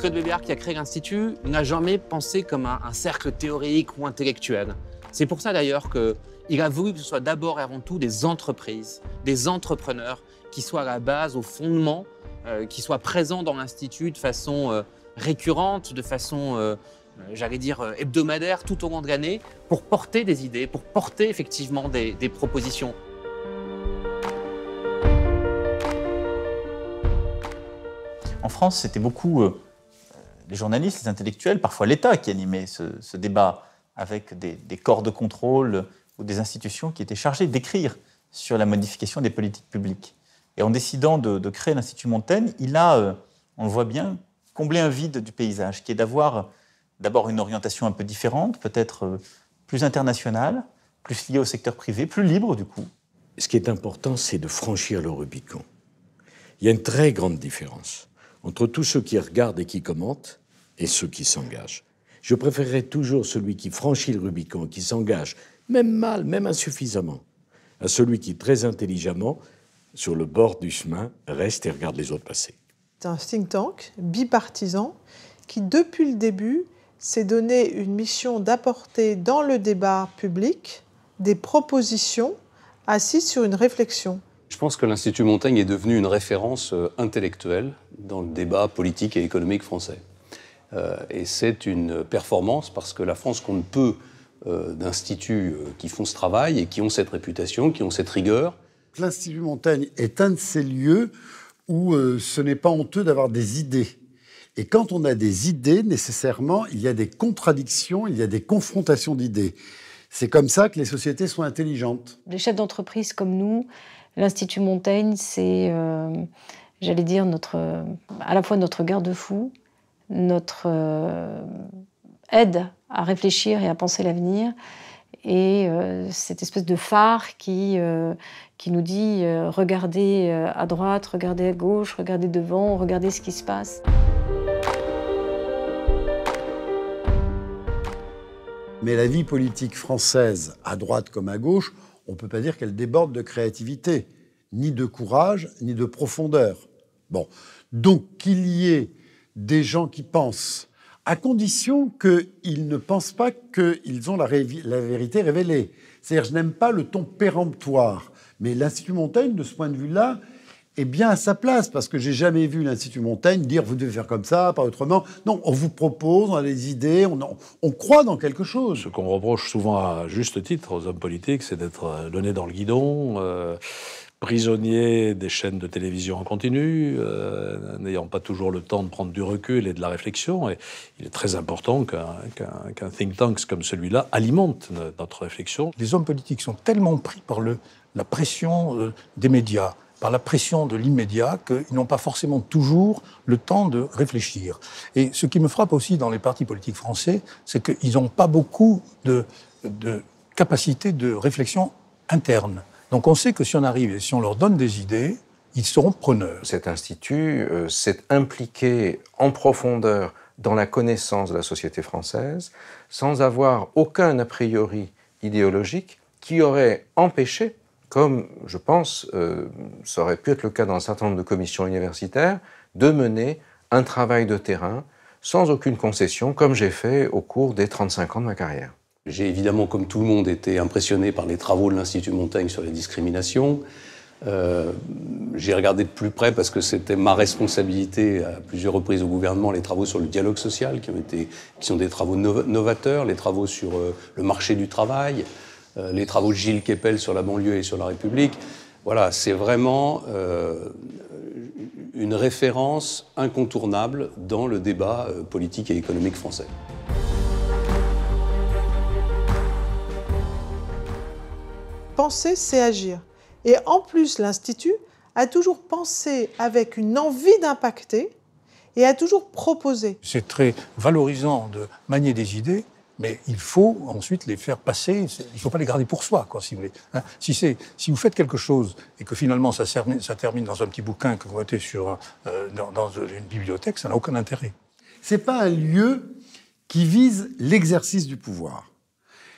Claude Bébéar, qui a créé l'Institut, n'a jamais pensé comme un cercle théorique ou intellectuel. C'est pour ça d'ailleurs qu'il a voulu que ce soit d'abord et avant tout des entreprises, des entrepreneurs qui soient à la base, au fondement, qui soient présents dans l'Institut de façon récurrente, de façon, j'allais dire, hebdomadaire tout au long de l'année, pour porter des idées, pour porter effectivement des propositions. En France, c'était beaucoup les journalistes, les intellectuels, parfois l'État qui animait ce débat avec des corps de contrôle ou des institutions qui étaient chargées d'écrire sur la modification des politiques publiques. Et en décidant de créer l'Institut Montaigne, il a, on le voit bien, comblé un vide du paysage, qui est d'avoir d'abord une orientation un peu différente, peut-être plus internationale, plus liée au secteur privé, plus libre du coup. Ce qui est important, c'est de franchir le Rubicon. Il y a une très grande différence entre tous ceux qui regardent et qui commentent et ceux qui s'engagent. Je préférerais toujours celui qui franchit le Rubicon, qui s'engage, même mal, même insuffisamment, à celui qui, très intelligemment, sur le bord du chemin, reste et regarde les autres passer. C'est un think tank bipartisan qui, depuis le début, s'est donné une mission d'apporter dans le débat public des propositions assises sur une réflexion. Je pense que l'Institut Montaigne est devenu une référence intellectuelle dans le débat politique et économique français. Et c'est une performance parce que la France compte peu d'instituts qui font ce travail et qui ont cette réputation, qui ont cette rigueur. L'Institut Montaigne est un de ces lieux où ce n'est pas honteux d'avoir des idées. Et quand on a des idées, nécessairement, il y a des contradictions, il y a des confrontations d'idées. C'est comme ça que les sociétés sont intelligentes. Les chefs d'entreprise comme nous, l'Institut Montaigne, c'est, j'allais dire, à la fois notre garde-fou, notre aide à réfléchir et à penser l'avenir, et cette espèce de phare qui nous dit regardez à droite, regardez à gauche, regardez devant, regardez ce qui se passe. Mais la vie politique française, à droite comme à gauche, on ne peut pas dire qu'elle déborde de créativité, ni de courage, ni de profondeur. Bon, donc qu'il y ait des gens qui pensent, à condition qu'ils ne pensent pas qu'ils ont la vérité révélée. C'est-à-dire, je n'aime pas le ton péremptoire, mais l'Institut Montaigne, de ce point de vue-là, est bien à sa place, parce que j'ai jamais vu l'Institut Montaigne dire « vous devez faire comme ça, pas autrement ». Non, on vous propose, on a des idées, on croit dans quelque chose. Ce qu'on reproche souvent à juste titre aux hommes politiques, c'est d'être le nez dans le guidon, prisonnier des chaînes de télévision en continu, n'ayant pas toujours le temps de prendre du recul et de la réflexion. Et il est très important qu'un think tank comme celui-là alimente notre réflexion. Les hommes politiques sont tellement pris par la pression des médias, par la pression de l'immédiat, qu'ils n'ont pas forcément toujours le temps de réfléchir. Et ce qui me frappe aussi dans les partis politiques français, c'est qu'ils n'ont pas beaucoup de capacité de réflexion interne. Donc on sait que si on arrive et si on leur donne des idées, ils seront preneurs. Cet institut s'est impliqué en profondeur dans la connaissance de la société française, sans avoir aucun a priori idéologique qui aurait empêché, comme je pense ça aurait pu être le cas dans un certain nombre de commissions universitaires, de mener un travail de terrain sans aucune concession, comme j'ai fait au cours des 35 ans de ma carrière. J'ai évidemment, comme tout le monde, été impressionné par les travaux de l'Institut Montaigne sur les discriminations. J'ai regardé de plus près, parce que c'était ma responsabilité à plusieurs reprises au gouvernement, les travaux sur le dialogue social, qui sont des travaux novateurs, les travaux sur le marché du travail, les travaux de Gilles Kepel sur la banlieue et sur la République. Voilà, c'est vraiment une référence incontournable dans le débat politique et économique français. Penser, c'est agir. Et en plus, l'Institut a toujours pensé avec une envie d'impacter et a toujours proposé. C'est très valorisant de manier des idées, mais il faut ensuite les faire passer. Il ne faut pas les garder pour soi, quoi, si vous voulez. Hein, si vous faites quelque chose et que finalement ça termine dans un petit bouquin que vous mettez dans une bibliothèque, ça n'a aucun intérêt. C'est pas un lieu qui vise l'exercice du pouvoir.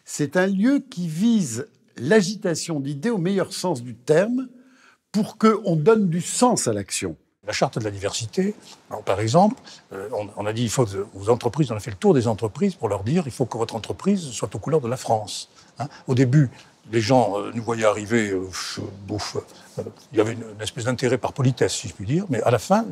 C'est un lieu qui vise l'agitation d'idées au meilleur sens du terme pour qu'on donne du sens à l'action. La charte de la diversité, alors, par exemple, on a dit il faut aux entreprises, on a fait le tour des entreprises pour leur dire il faut que votre entreprise soit aux couleurs de la France. Hein. Au début, les gens nous voyaient arriver, il y avait une espèce d'intérêt par politesse, si je puis dire, mais à la fin,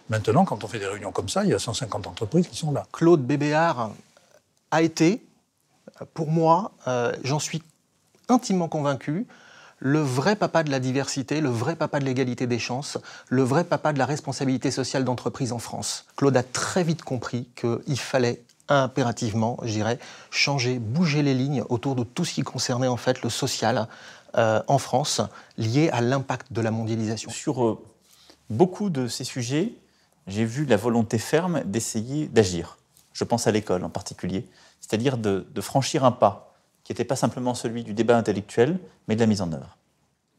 maintenant, quand on fait des réunions comme ça, il y a 150 entreprises qui sont là. Claude Bébéar a été, pour moi, j'en suis intimement convaincu, le vrai papa de la diversité, le vrai papa de l'égalité des chances, le vrai papa de la responsabilité sociale d'entreprise en France. Claude a très vite compris qu'il fallait impérativement, je dirais, changer, bouger les lignes autour de tout ce qui concernait en fait le social en France, lié à l'impact de la mondialisation. Sur beaucoup de ces sujets, j'ai vu la volonté ferme d'essayer d'agir. Je pense à l'école en particulier, c'est-à-dire de franchir un pas qui n'était pas simplement celui du débat intellectuel, mais de la mise en œuvre.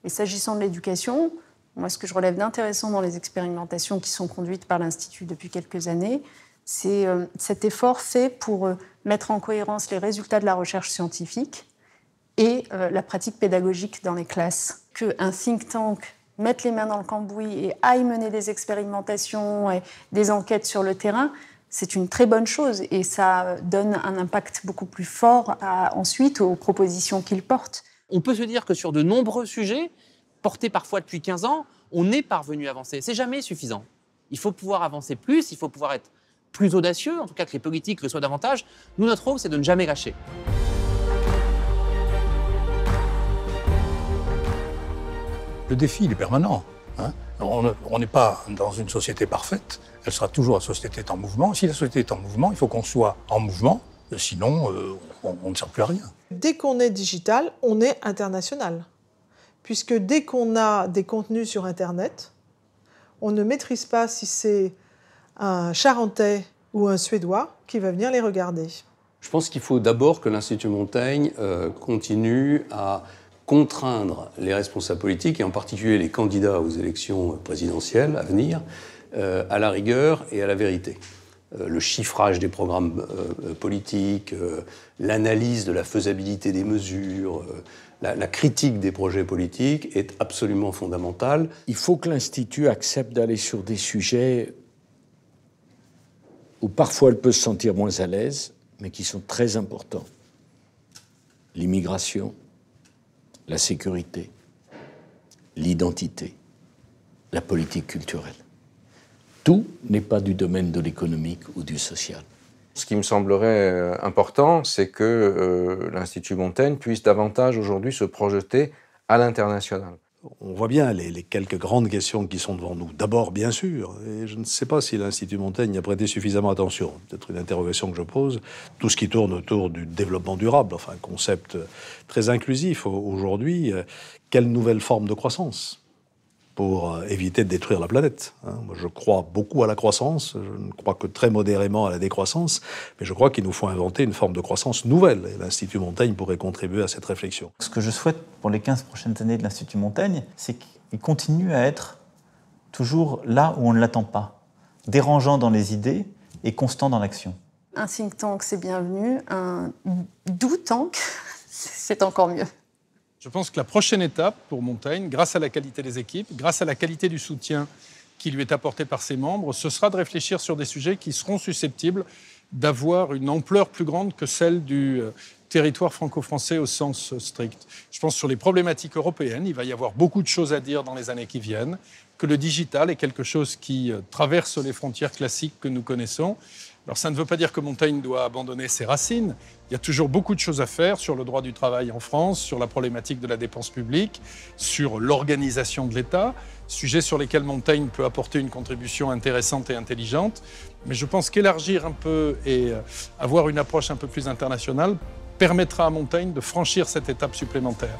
Et s'agissant de l'éducation, moi, ce que je relève d'intéressant dans les expérimentations qui sont conduites par l'Institut depuis quelques années, c'est cet effort fait pour mettre en cohérence les résultats de la recherche scientifique et la pratique pédagogique dans les classes. Qu'un think tank mette les mains dans le cambouis et aille mener des expérimentations et des enquêtes sur le terrain, c'est une très bonne chose et ça donne un impact beaucoup plus fort ensuite aux propositions qu'il porte. On peut se dire que sur de nombreux sujets, portés parfois depuis 15 ans, on est parvenu à avancer. C'est jamais suffisant. Il faut pouvoir avancer plus, il faut pouvoir être plus audacieux, en tout cas que les politiques le soient davantage. Nous, notre rôle, c'est de ne jamais lâcher. Le défi, il est permanent. Hein. On n'est pas dans une société parfaite. Elle sera toujours la société en mouvement. Si la société est en mouvement, il faut qu'on soit en mouvement. Sinon, on ne sert plus à rien. Dès qu'on est digital, on est international. Puisque dès qu'on a des contenus sur Internet, on ne maîtrise pas si c'est un Charentais ou un Suédois qui va venir les regarder. Je pense qu'il faut d'abord que l'Institut Montaigne continue à contraindre les responsables politiques, et en particulier les candidats aux élections présidentielles à venir, à la rigueur et à la vérité. Le chiffrage des programmes politiques, l'analyse de la faisabilité des mesures, la critique des projets politiques est absolument fondamentale. Il faut que l'Institut accepte d'aller sur des sujets où parfois elle peut se sentir moins à l'aise, mais qui sont très importants. L'immigration, la sécurité, l'identité, la politique culturelle. Tout n'est pas du domaine de l'économique ou du social. Ce qui me semblerait important, c'est que l'Institut Montaigne puisse davantage aujourd'hui se projeter à l'international. On voit bien les quelques grandes questions qui sont devant nous. D'abord, bien sûr, et je ne sais pas si l'Institut Montaigne y a prêté suffisamment attention, peut-être une interrogation que je pose, tout ce qui tourne autour du développement durable, enfin un concept très inclusif aujourd'hui. Quelle nouvelle forme de croissance pour éviter de détruire la planète. Moi, je crois beaucoup à la croissance, je ne crois que très modérément à la décroissance, mais je crois qu'il nous faut inventer une forme de croissance nouvelle. Et l'Institut Montaigne pourrait contribuer à cette réflexion. Ce que je souhaite pour les 15 prochaines années de l'Institut Montaigne, c'est qu'il continue à être toujours là où on ne l'attend pas, dérangeant dans les idées et constant dans l'action. Un think tank, c'est bienvenu. Un do tank, c'est encore mieux. Je pense que la prochaine étape pour Montaigne, grâce à la qualité des équipes, grâce à la qualité du soutien qui lui est apporté par ses membres, ce sera de réfléchir sur des sujets qui seront susceptibles d'avoir une ampleur plus grande que celle du territoire franco-français au sens strict. Je pense sur les problématiques européennes, il va y avoir beaucoup de choses à dire dans les années qui viennent, que le digital est quelque chose qui traverse les frontières classiques que nous connaissons. Alors ça ne veut pas dire que Montaigne doit abandonner ses racines. Il y a toujours beaucoup de choses à faire sur le droit du travail en France, sur la problématique de la dépense publique, sur l'organisation de l'État, sujets sur lesquels Montaigne peut apporter une contribution intéressante et intelligente. Mais je pense qu'élargir un peu et avoir une approche un peu plus internationale permettra à Montaigne de franchir cette étape supplémentaire.